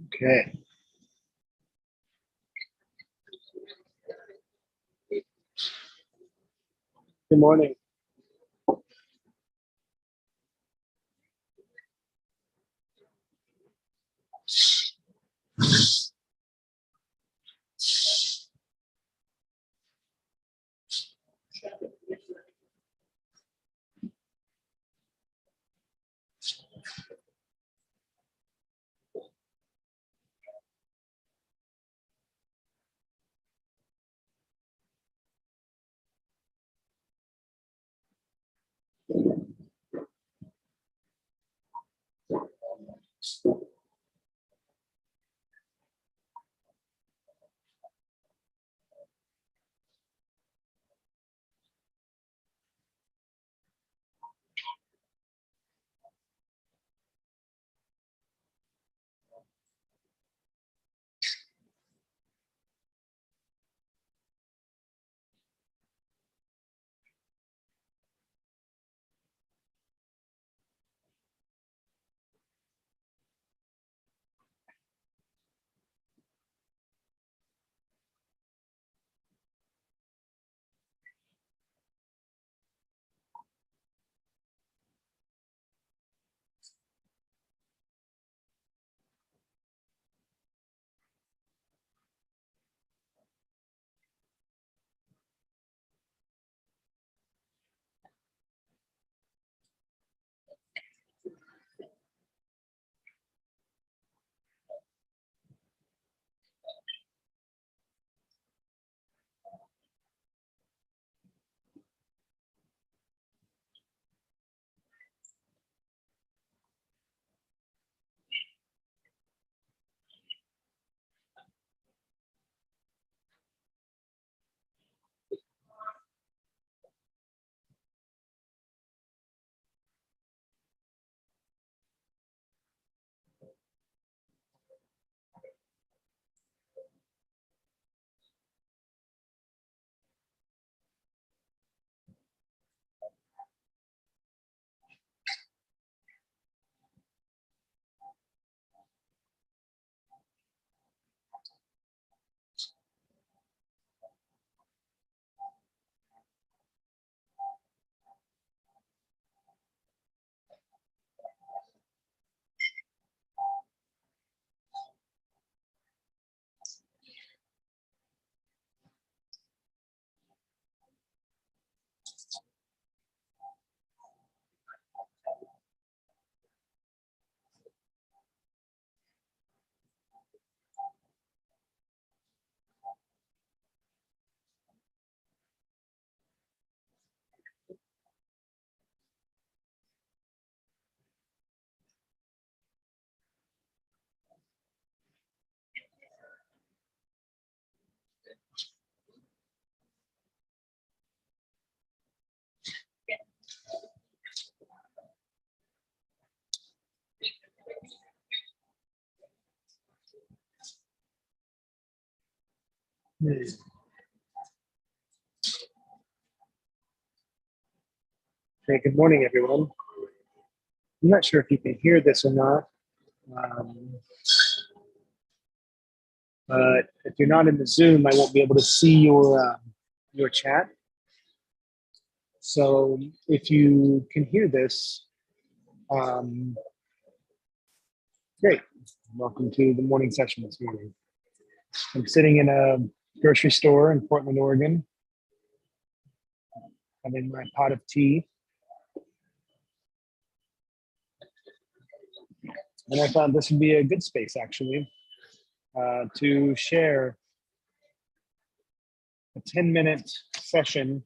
Okay. Good morning. Okay, good morning, everyone. I'm not sure if you can hear this or not, um, but if you're not in the Zoom, I won't be able to see your chat. So if you can hear this, um, great. Welcome to the morning session this morning. I'm sitting in a grocery store in Portland, Oregon, having my pot of tea. And I thought this would be a good space, actually, to share a 10-minute session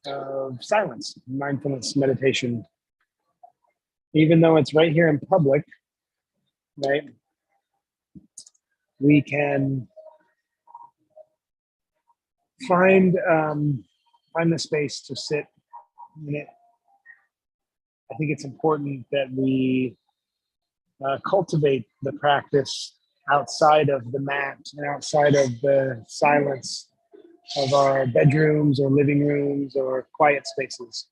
of silence, mindfulness meditation. Even though it's right here in public, right? We can find the space to sit in it. I think it's important that we cultivate the practice outside of the mat and outside of the silence of our bedrooms or living rooms or quiet spaces.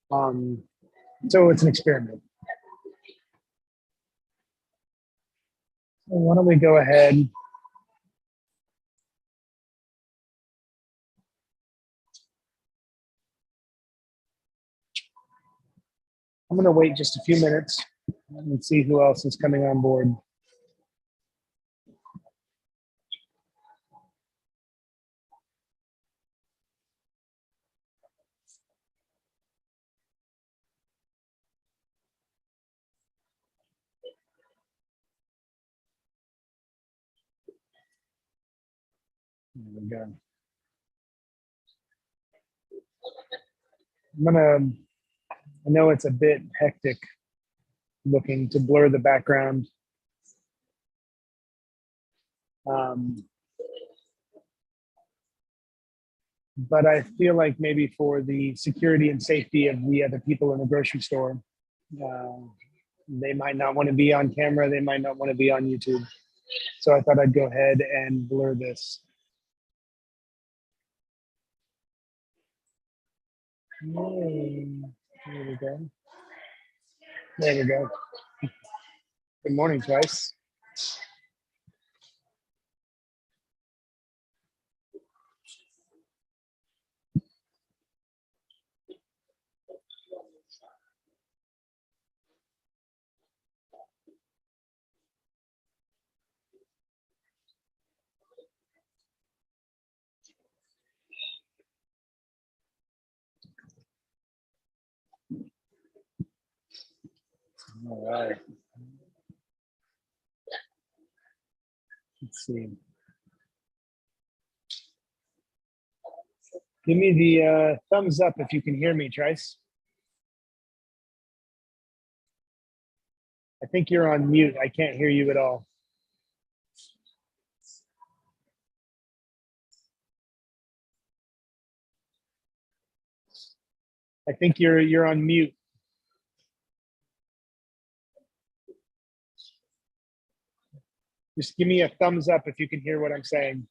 So it's an experiment. So why don't we go ahead? I'm going to wait just a few minutes and see who else is coming on board. There we go. I know it's a bit hectic looking to blur the background. But I feel like maybe for the security and safety of the other people in the grocery store, they might not want to be on camera. They might not want to be on YouTube. So I thought I'd go ahead and blur this. There we go. There we go. Good morning, Trice. All right. Let's see. Give me the thumbs up if you can hear me, Trice. I think you're on mute. I can't hear you at all. I think you're on mute. Just give me a thumbs up if you can hear what I'm saying.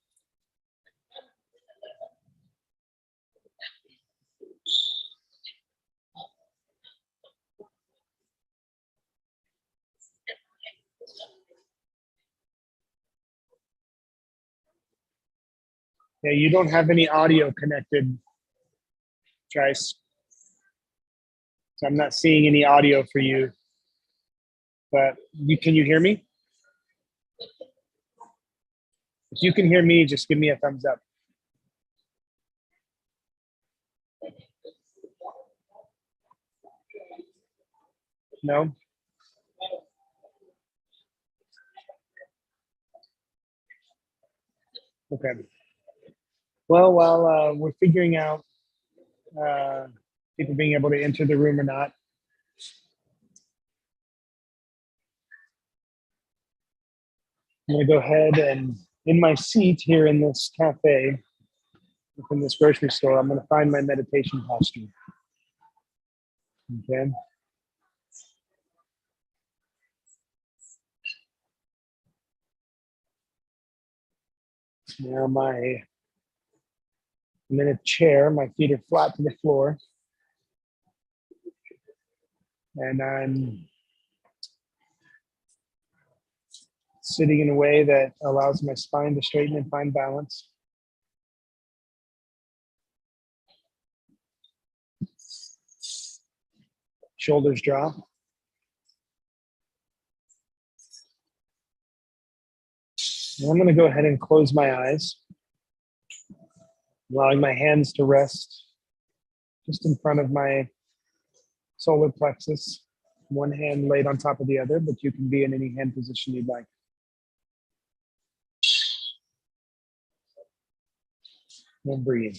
Yeah, you don't have any audio connected, Trice. So I'm not seeing any audio for you. But can you hear me? If you can hear me, just give me a thumbs up. No? Okay. Well, while we're figuring out people being able to enter the room or not, I'm going to go ahead and in my seat here in this cafe, in this grocery store, I'm going to find my meditation posture. Okay. Now I'm in a chair, my feet are flat to the floor, and I'm sitting in a way that allows my spine to straighten and find balance. Shoulders drop. And I'm going to go ahead and close my eyes, allowing my hands to rest just in front of my solar plexus. One hand laid on top of the other, but you can be in any hand position you'd like. And breathe.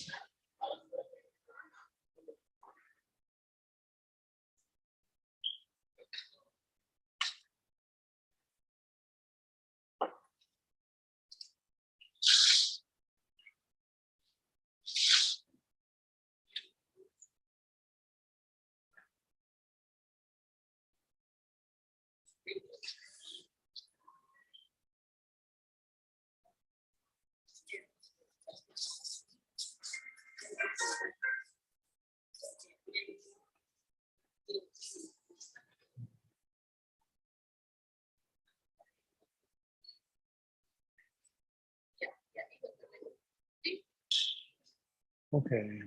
Okay.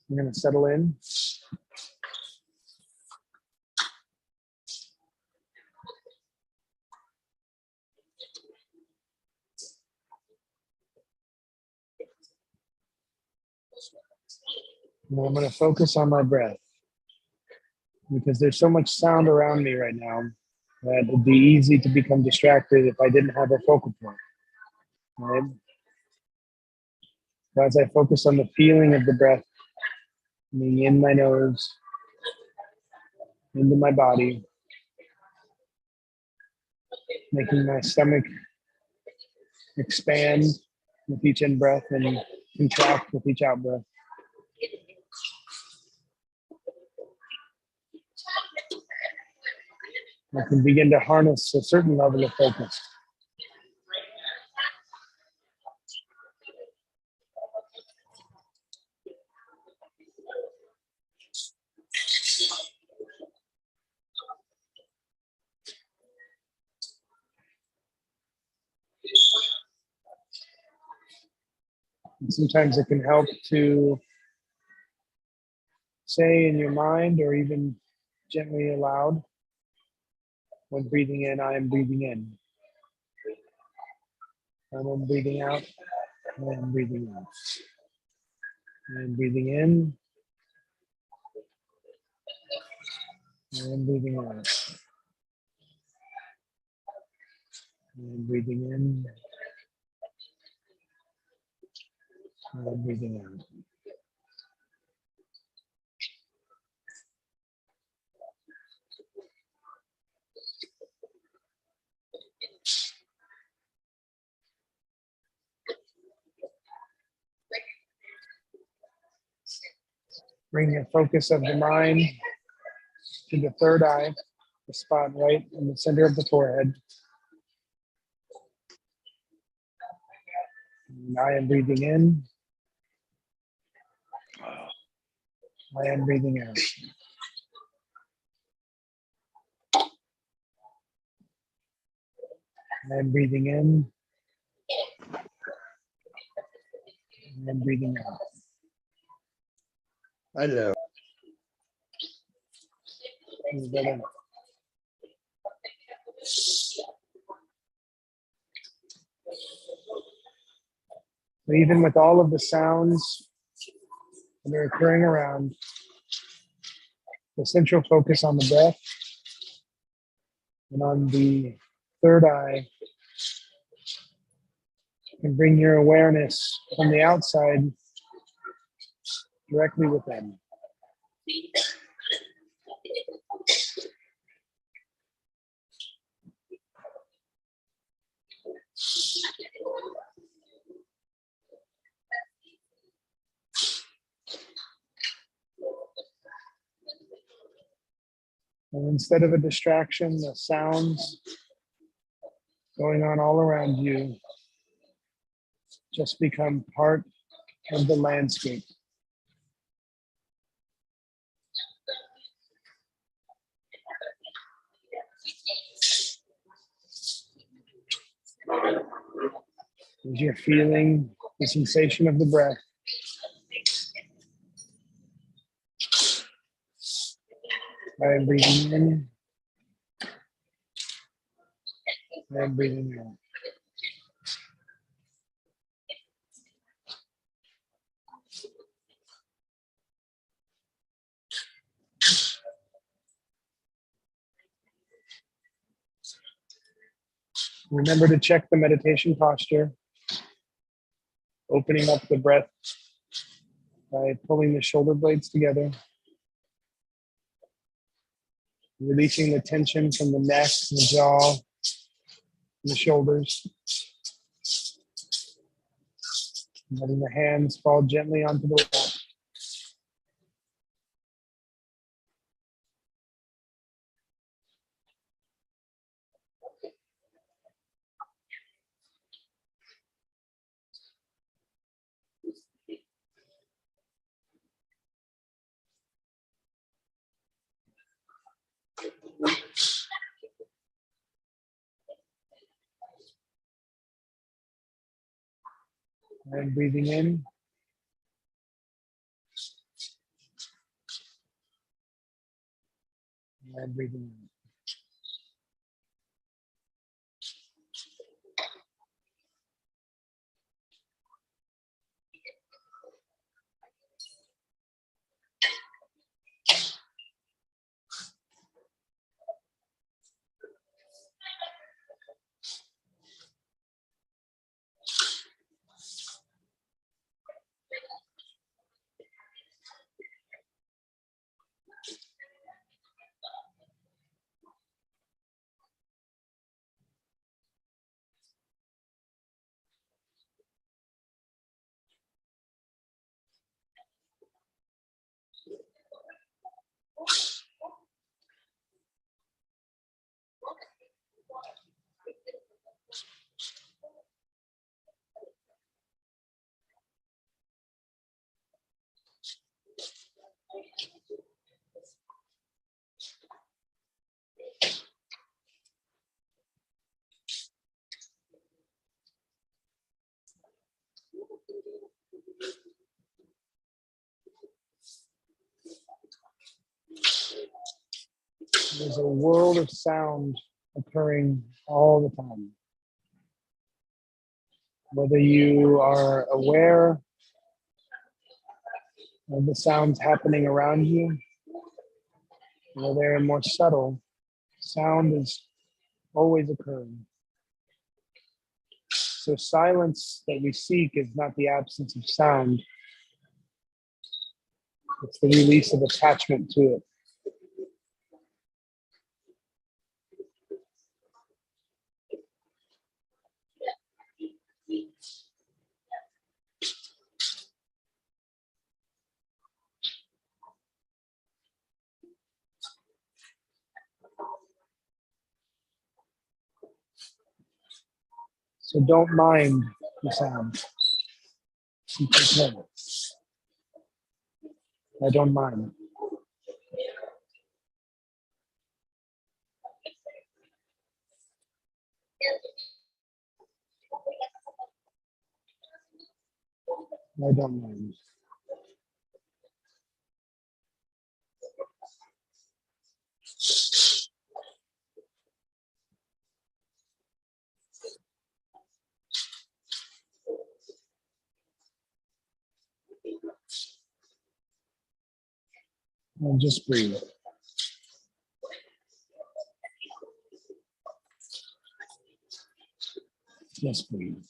I'm going to settle in. And I'm going to focus on my breath because there's so much sound around me right now that it'd be easy to become distracted if I didn't have a focal point. Right? So as I focus on the feeling of the breath coming in my nose, into my body, making my stomach expand with each in breath and contract with each out breath. I can begin to harness a certain level of focus. And sometimes it can help to say in your mind or even gently aloud, when breathing in, I am breathing in. When I'm breathing out, I am breathing out. I am breathing in, I am breathing out. I am breathing in, I am breathing out. Bring the focus of the mind to the third eye, the spot right in the center of the forehead. And I am breathing in. I am breathing out. I am breathing in. I am breathing out. Hello. But even with all of the sounds that are occurring around, the central focus on the breath and on the third eye can bring your awareness from the outside directly within. And instead of a distraction, the sounds going on all around you just become part of the landscape. As you're feeling the sensation of the breath, I am breathing in, I am breathing out. Remember to check the meditation posture, opening up the breath by pulling the shoulder blades together, releasing the tension from the neck, the jaw, and the shoulders, letting the hands fall gently onto the wall. And breathing in. And breathing in. There's a world of sound occurring all the time. Whether you are aware of the sounds happening around you, or they're more subtle, sound is always occurring. So silence that we seek is not the absence of sound. It's the release of attachment to it. So don't mind the sound. Keep it in. I don't mind. I don't mind. And just breathe. Just breathe.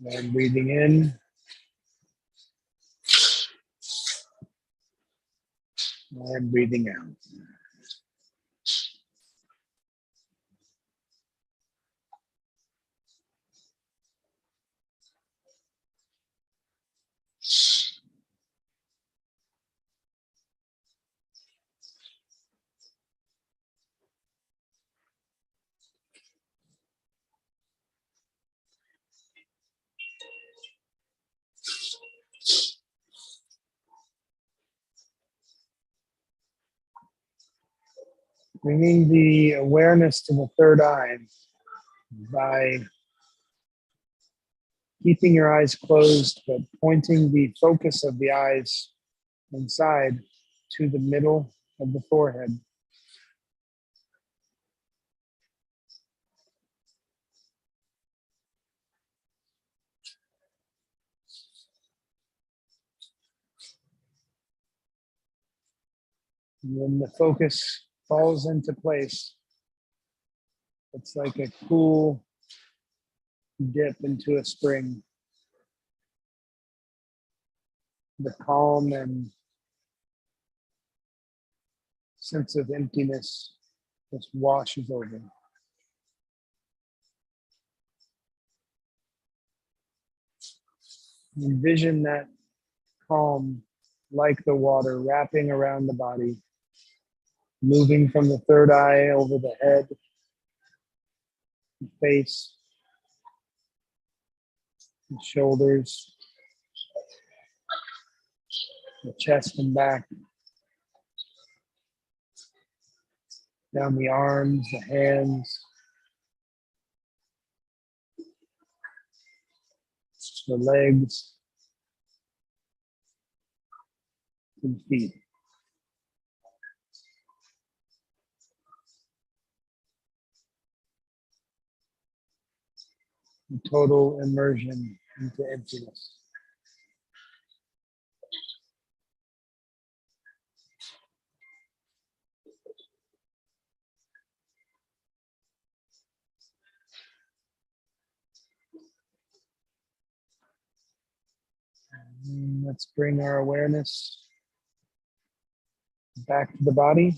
And breathing in. And breathing out. Bringing the awareness to the third eye by keeping your eyes closed, but pointing the focus of the eyes inside to the middle of the forehead. And when the focus falls into place, it's like a cool dip into a spring. The calm and sense of emptiness just washes over. Envision that calm, like the water, wrapping around the body, moving from the third eye over the head, the face, the shoulders, the chest and back, down the arms, the hands, the legs, and feet. A total immersion into emptiness. And let's bring our awareness back to the body.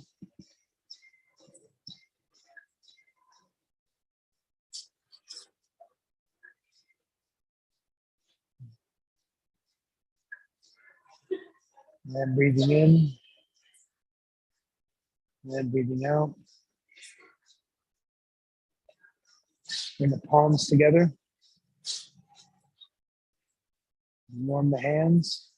And then breathing in, and then breathing out. Bring the palms together. Warm the hands.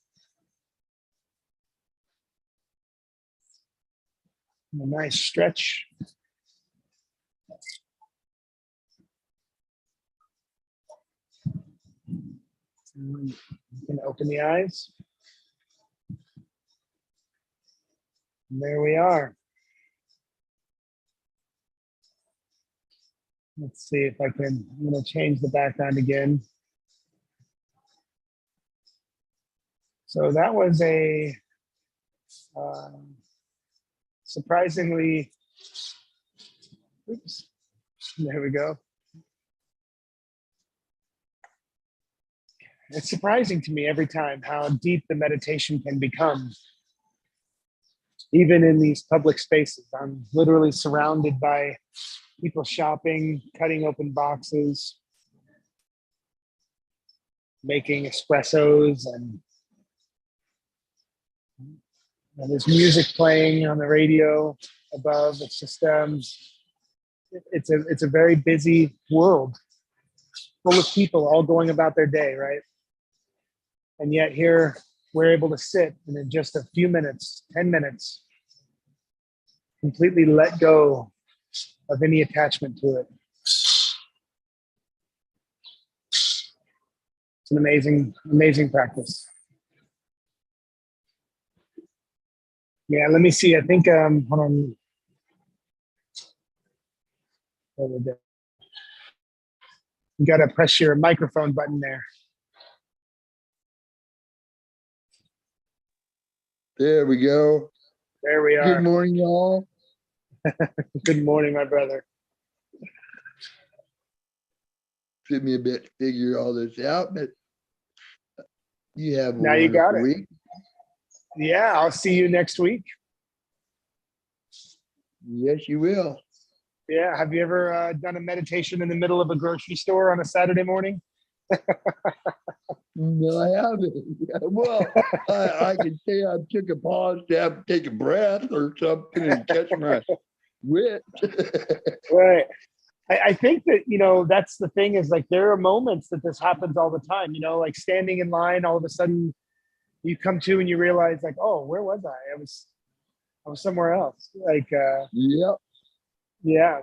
And a nice stretch. And you can open the eyes. And there we are. Let's see if I can, I'm going to change the background again. So that was a surprisingly, oops, there we go. It's surprising to me every time how deep the meditation can become, even in these public spaces. I'm literally surrounded by people shopping, cutting open boxes, making espressos, and there's music playing on the radio above. It's just it's a very busy world full of people all going about their day, right? And yet here we're able to sit and in just a few minutes, 10 minutes, completely let go of any attachment to it. It's an amazing, amazing practice. Yeah, let me see. I think, hold on. There we go. You got to press your microphone button there. There we go. There we are. Good morning, y'all. Good morning, my brother. Took me a bit to figure all this out, but you have a Now you got wonderful it. week. Yeah, I'll see you next week. Yes, you will. Yeah, have you ever done a meditation in the middle of a grocery store on a Saturday morning? No, I haven't. Well, I can say I took a pause to have to take a breath or something and catch my wit. Right. I think that, you know, that's the thing is like there are moments that this happens all the time, you know, like standing in line, all of a sudden you come to and you realize like, oh, where was I? I was somewhere else. Like, Yep. yeah.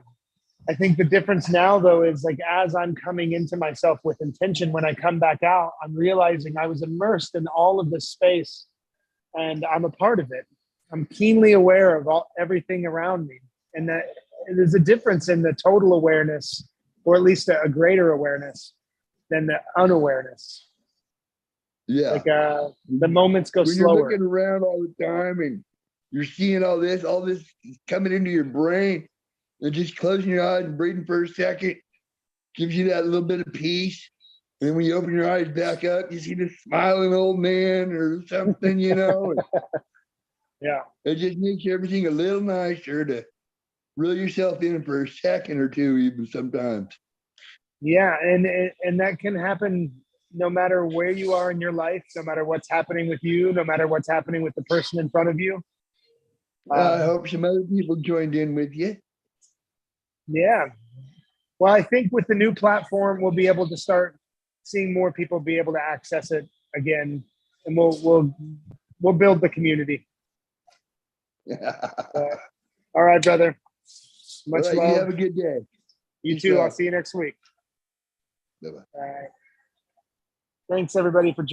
I think the difference now though is like as I'm coming into myself with intention, when I come back out, I'm realizing I was immersed in all of this space and I'm a part of it. I'm keenly aware of everything around me. And that there's a difference in the total awareness, or at least a greater awareness than the unawareness. Yeah. Like the moments go When you're slower. looking around all the time and you're seeing all this coming into your brain, and just closing your eyes and breathing for a second gives you that little bit of peace. And then when you open your eyes back up, you see this smiling old man or something, you know. And Yeah. it just makes everything a little nicer to reel yourself in for a second or two, even sometimes. Yeah, and that can happen no matter where you are in your life, no matter what's happening with you, no matter what's happening with the person in front of you. I hope some other people joined in with you. Yeah. Well, I think with the new platform, we'll be able to start seeing more people be able to access it again, and we'll build the community. All right, brother. Much All right, love. you have a good day. You Peace too. I'll out. see you next week. Bye-bye. All right. Thanks everybody for joining.